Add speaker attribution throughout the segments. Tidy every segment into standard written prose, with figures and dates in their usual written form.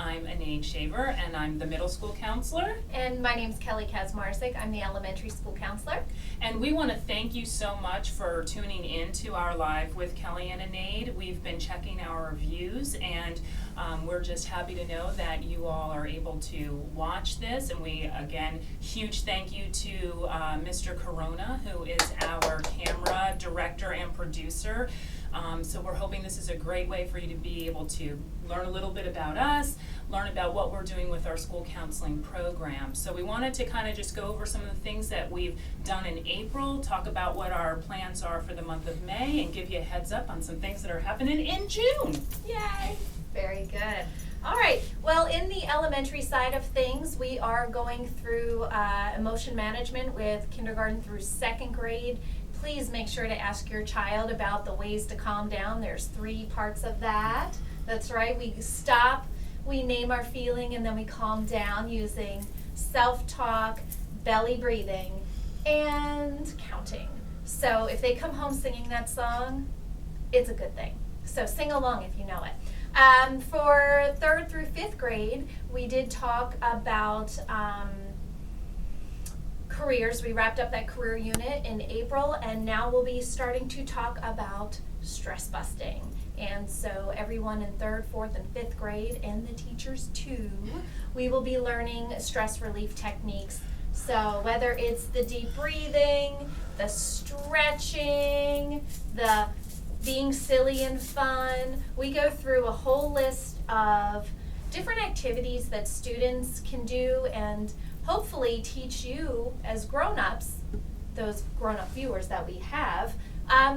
Speaker 1: I'm Anaid Shaver, and I'm the middle school counselor.
Speaker 2: And my name's Kelly Kazmarzik. I'm the elementary school counselor.
Speaker 1: And we want to thank you so much for tuning in to our live with Kelly and Anaid. We've been checking our reviews, and we're just happy to know that you all are able to watch this. And we, again, huge thank you to Mr. Corona, who is our camera director and producer. So we're hoping this is a great way for you to be able to learn a little bit about us, learn about what we're doing with our school counseling program. So we wanted to kind of just go over some of the things that we've done in April, talk about what our plans are for the month of May, and give you a heads up on some things that are happening in June.
Speaker 2: Yay! Very good. All right, well, in the elementary side of things, we are going through emotion management with kindergarten through second grade. Please make sure to ask your child about the ways to calm down. There's 3 parts of that. That's right, we stop, we name our feeling, and then we calm down using self-talk, belly breathing, and counting. So if they come home singing that song, it's a good thing. So sing along if you know it. For 3rd through 5th grade, we did talk about careers. We wrapped up that career unit in April, and now we'll be starting to talk about stress busting. And so everyone in 3rd, 4th, and 5th grade, and the teachers too, we will be learning stress relief techniques. So whether it's the deep breathing, the stretching, the being silly and fun, we go through a whole list of different activities that students can do and hopefully teach you as grown-ups, those grown-up viewers that we have,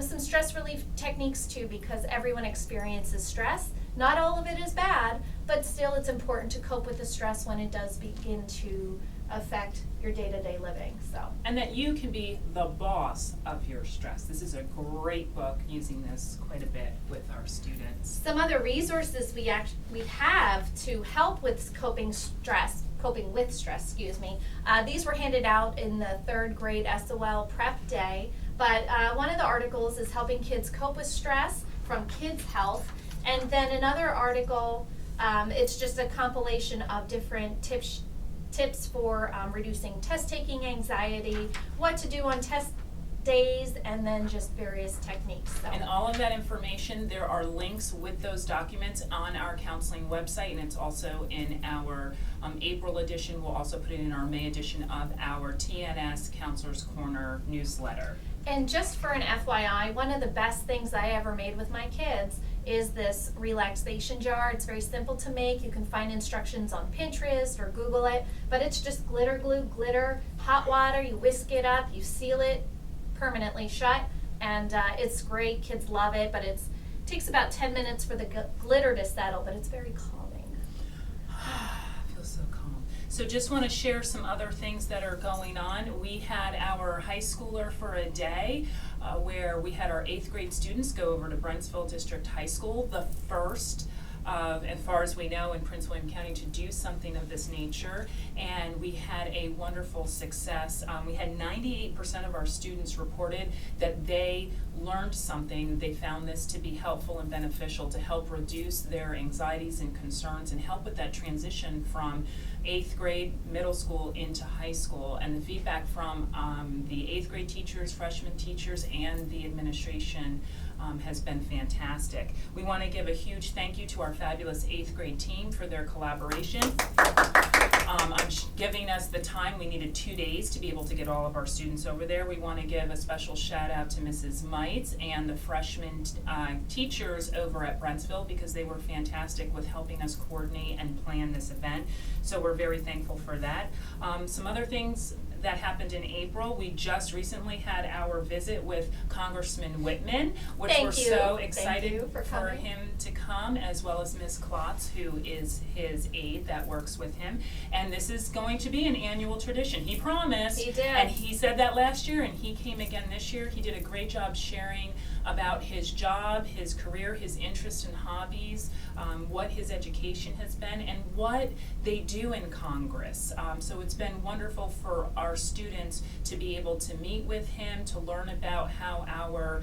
Speaker 2: some stress relief techniques too, because everyone experiences stress. Not all of it is bad, but still it's important to cope with the stress when it does begin to affect your day-to-day living.
Speaker 1: And that you can be the boss of your stress. This is a great book, using this quite a bit with our students.
Speaker 2: Some other resources we have to help with coping with stress, these were handed out in the 3rd grade SOL prep day, but one of the articles is helping kids cope with stress from Kids Health, and then another article, it's just a compilation of different tips for reducing test-taking anxiety, what to do on test days, and then just various techniques. So.
Speaker 1: And all of that information, there are links with those documents on our counseling website, and it's also in our April edition. We'll also put it in our May edition of our TNS Counselors Corner newsletter.
Speaker 2: And just for an FYI, one of the best things I ever made with my kids is this relaxation jar. It's very simple to make. You can find instructions on Pinterest or Google it, but it's just glitter glue, glitter, hot water, you whisk it up, you seal it permanently shut, and it's great. Kids love it, but it takes about 10 minutes for the glitter to settle, but it's very calming.
Speaker 1: Feels so calm. So just want to share some other things that are going on. We had our high schooler for a day where we had our 8th grade students go over to Brentsville District High School, the first as far as we know in Prince William County, to do something of this nature, and we had a wonderful success. We had 98% of our students reported that they learned something. They found this to be helpful and beneficial to help reduce their anxieties and concerns and help with that transition from 8th grade, middle school into high school. And the feedback from the 8th grade teachers, freshman teachers, and the administration has been fantastic. We want to give a huge thank you to our fabulous 8th grade team for their collaboration. Giving us the time. We needed 2 days to be able to get all of our students over there. We want to give a special shout out to Mrs. Mites and the freshman teachers over at Brentsville, because they were fantastic with helping us coordinate and plan this event. So we're very thankful for that. Some other things that happened in April. We just recently had our visit with Congressman Whitman, which we're so excited for him to come, as well as Ms. Klotz, who is his aide that works with him. And this is going to be an annual tradition. He promised.
Speaker 2: He did.
Speaker 1: And he said that last year, and he came again this year. He did a great job sharing about his job, his career, his interests and hobbies, what his education has been, and what they do in Congress. So it's been wonderful for our students to be able to meet with him, to learn about how our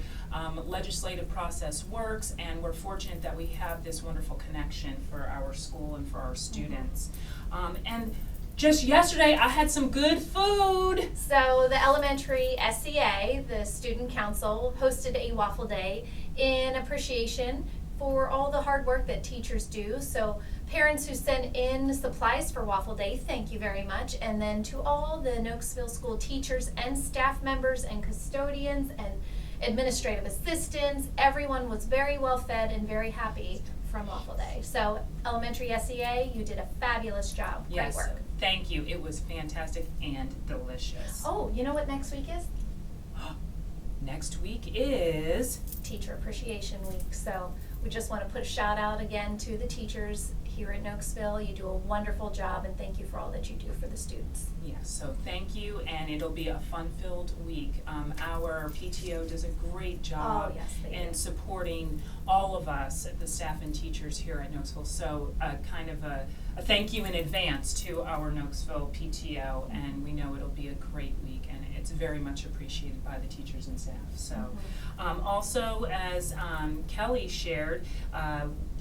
Speaker 1: legislative process works, and we're fortunate that we have this wonderful connection for our school and for our students. And just yesterday, I had some good food.
Speaker 2: So the elementary SCA, the student council, hosted a waffle day in appreciation for all the hard work that teachers do. So parents who send in supplies for waffle day, thank you very much. And then to all the Nokesville school teachers and staff members and custodians and administrative assistants, everyone was very well fed and very happy from waffle day. So elementary SEA, you did a fabulous job.
Speaker 1: Yes,
Speaker 2: Great work.
Speaker 1: thank you. It was fantastic and delicious.
Speaker 2: Oh, you know what next week is?
Speaker 1: Next week is
Speaker 2: Teacher Appreciation Week. So we just want to put a shout out again to the teachers here at Nokesville. You do a wonderful job, and thank you for all that you do for the students.
Speaker 1: yes, so thank you, and it'll be a fun-filled week. Our PTO does a great job
Speaker 2: Oh, yes, they
Speaker 1: in
Speaker 2: do.
Speaker 1: supporting all of us, the staff and teachers here at Nokesville. So kind of a thank you in advance to our Nokesville PTO, and we know it'll be a great week, and it's very much appreciated by the teachers and staff. So also, as Kelly shared,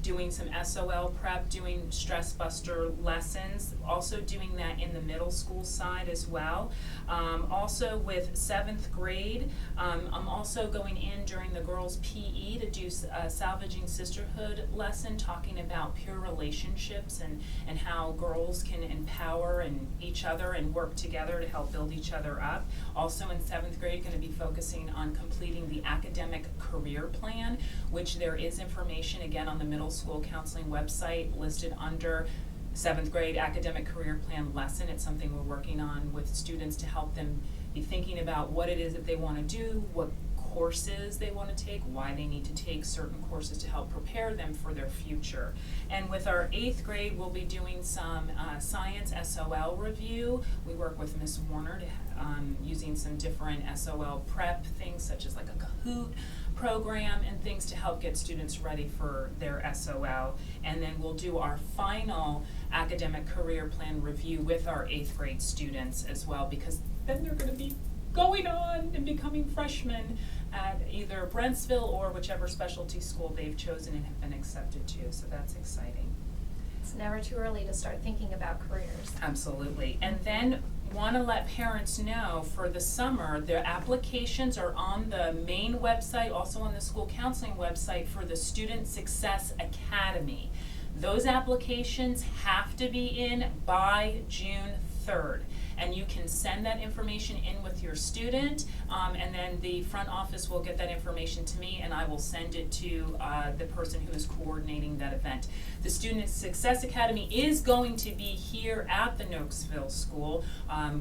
Speaker 1: doing some SOL prep, doing stress buster lessons, also doing that in the middle school side as well. Also with 7th grade, I'm also going in during the girls' PE to do a salvaging sisterhood lesson, talking about pure relationships and how girls can empower each other and work together to help build each other up. Also in 7th grade, going to be focusing on completing the academic career plan, which there is information again on the middle school counseling website listed under 7th grade academic career plan lesson. It's something we're working on with students to help them be thinking about what it is that they want to do, what courses they want to take, why they need to take certain courses to help prepare them for their future. And with our 8th grade, we'll be doing some science SOL review. We work with Miss Warner to using some different SOL prep things such as like a Kahoot program and things to help get students ready for their SOL. And then we'll do our final academic career plan review with our 8th grade students as well, because then they're going to be going on and becoming freshmen at either Brentsville or whichever specialty school they've chosen and have been accepted to. So that's exciting.
Speaker 2: It's never too early to start thinking about careers.
Speaker 1: Absolutely. And then want to let parents know for the summer, their applications are on the main website, also on the school counseling website for the Student Success Academy. Those applications have to be in by June 3rd. And you can send that information in with your student, and then the front office will get that information to me, and I will send it to the person who is coordinating that event. The Student Success Academy is going to be here at the Nokesville School.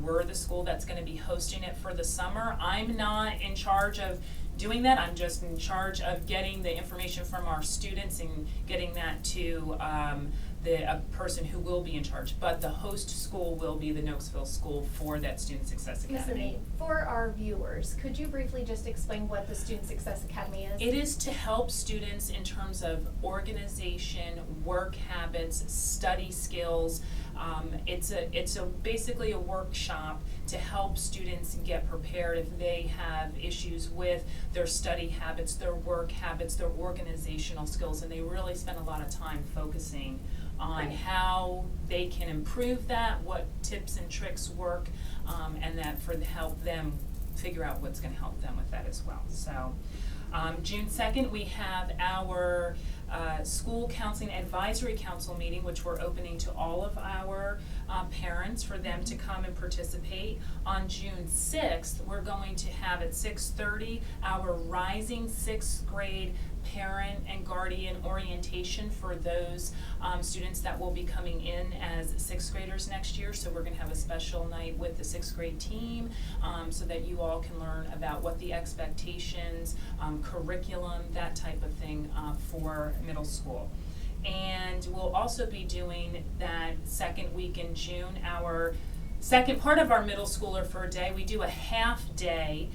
Speaker 1: We're the school that's going to be hosting it for the summer. I'm not in charge of doing that. I'm just in charge of getting the information from our students and getting that to a person who will be in charge, but the host school will be the Nokesville School for that Student Success
Speaker 2: Ms.
Speaker 1: Academy.
Speaker 2: Anaid, for our viewers, could you briefly just explain what the Student Success Academy is?
Speaker 1: It is to help students in terms of organization, work habits, study skills. It's basically a workshop to help students get prepared if they have issues with their study habits, their work habits, their organizational skills, and they really spend a lot of time focusing on how they can improve that, what tips and tricks work, and that for to help them figure out what's going to help them with that as well. So June 2nd, we have our School Counseling Advisory Council meeting, which we're opening to all of our parents for them to come and participate. On June 6th, we're going to have at 6:30 our Rising 6th grade parent and guardian orientation for those students that will be coming in as 6th graders next year. So we're going to have a special night with the 6th grade team so that you all can learn about what the expectations, curriculum, that type of thing for middle school. And we'll also be doing that second week in June, our second part of our middle schooler for a day. We do a half day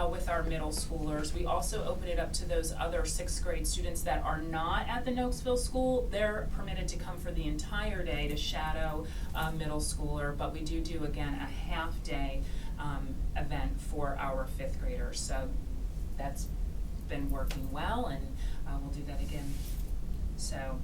Speaker 1: with our middle schoolers. We also open it up to those other 6th grade students that are not at the Nokesville school. They're permitted to come for the entire day to shadow a middle schooler, but we do again a half day event for our 5th graders. So that's been working well, and we'll do that again. So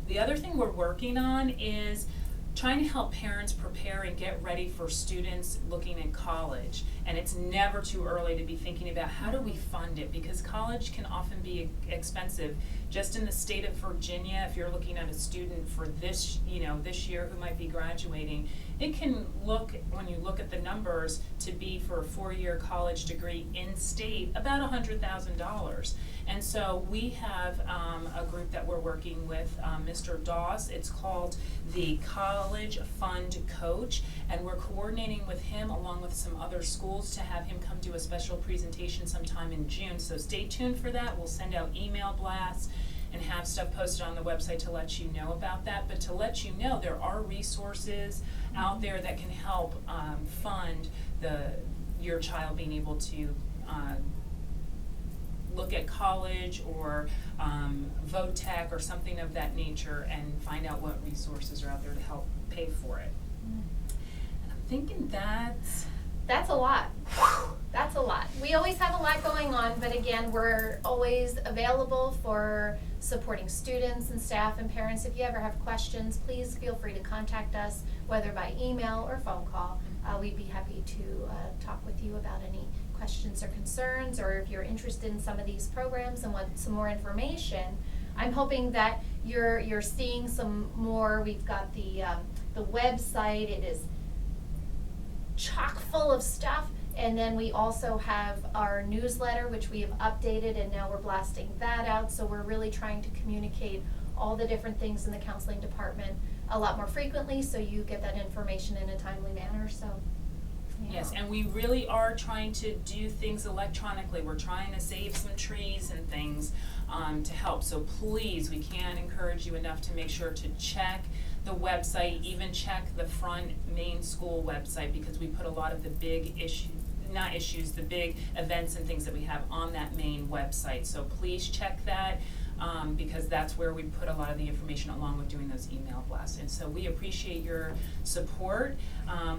Speaker 1: the other thing we're working on is trying to help parents prepare and get ready for students looking at college. And it's never too early to be thinking about how do we fund it, because college can often be expensive. Just in the state of Virginia, if you're looking at a student for this year who might be graduating, it can look, when you look at the numbers, to be for a 4-year college degree in state about $100,000. And so we have a group that we're working with, Mr. Doss. It's called the College Fund Coach, and we're coordinating with him along with some other schools to have him come do a special presentation sometime in June. So stay tuned for that. We'll send out email blasts and have stuff posted on the website to let you know about that. But to let you know, there are resources out there that can help fund your child being able to look at college or vote tech or something of that nature, and find out what resources are out there to help pay for it. And I'm thinking
Speaker 2: That's a lot. That's a lot. We always have a lot going on, but again, we're always available for supporting students and staff and parents. If you ever have questions, please feel free to contact us, whether by email or phone call. We'd be happy to talk with you about any questions or concerns, or if you're interested in some of these programs and want some more information. I'm hoping that you're seeing some more. We've got the website. It is chock full of stuff, and then we also have our newsletter, which we have updated, and now we're blasting that out. So we're really trying to communicate all the different things in the counseling department a lot more frequently, so you get that information in a timely manner. So yeah.
Speaker 1: Yes, and we really are trying to do things electronically. We're trying to save some trees and things to help. So please, we can't encourage you enough to make sure to check the website, even check the front main school website, because we put a lot of the big the big events and things that we have on that main website. So please check that, because that's where we put a lot of the information along with doing those email blasts. And so we appreciate your support.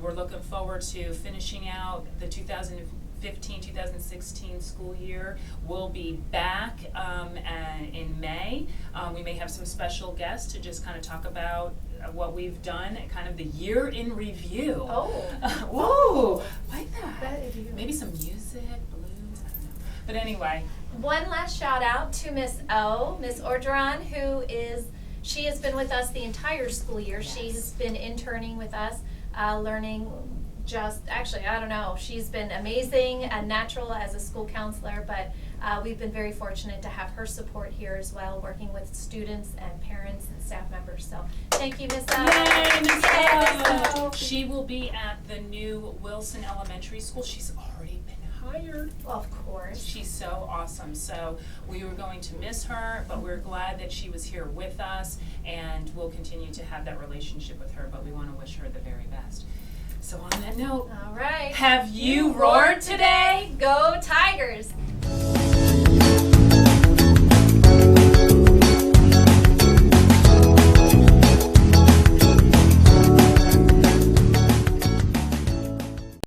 Speaker 1: We're looking forward to finishing out the 2015-2016 school year. We'll be back in May. We may have some special guests to just kind of talk about what we've done, kind of the year in review.
Speaker 2: Oh.
Speaker 1: Whoa, like that.
Speaker 2: That is.
Speaker 1: Maybe some music, blues, I don't know. But anyway.
Speaker 2: One last shout out to Miss Orgeron, she has been with us the entire school year.
Speaker 1: Yes.
Speaker 2: She's been interning with us, learning she's been amazing and natural as a school counselor, but we've been very fortunate to have her support here as well, working with students and parents and staff members. So thank you, Miss O.
Speaker 1: Yay, Miss
Speaker 2: Yay,
Speaker 1: O. She will be at the new Wilson Elementary School. She's already been hired.
Speaker 2: Well, of course.
Speaker 1: She's so awesome. So we were going to miss her, but we're glad that she was here with us, and we'll continue to have that relationship with her, but we want to wish her the very best. So on that note,
Speaker 2: all right.
Speaker 1: have you roared today?
Speaker 2: Go Tigers!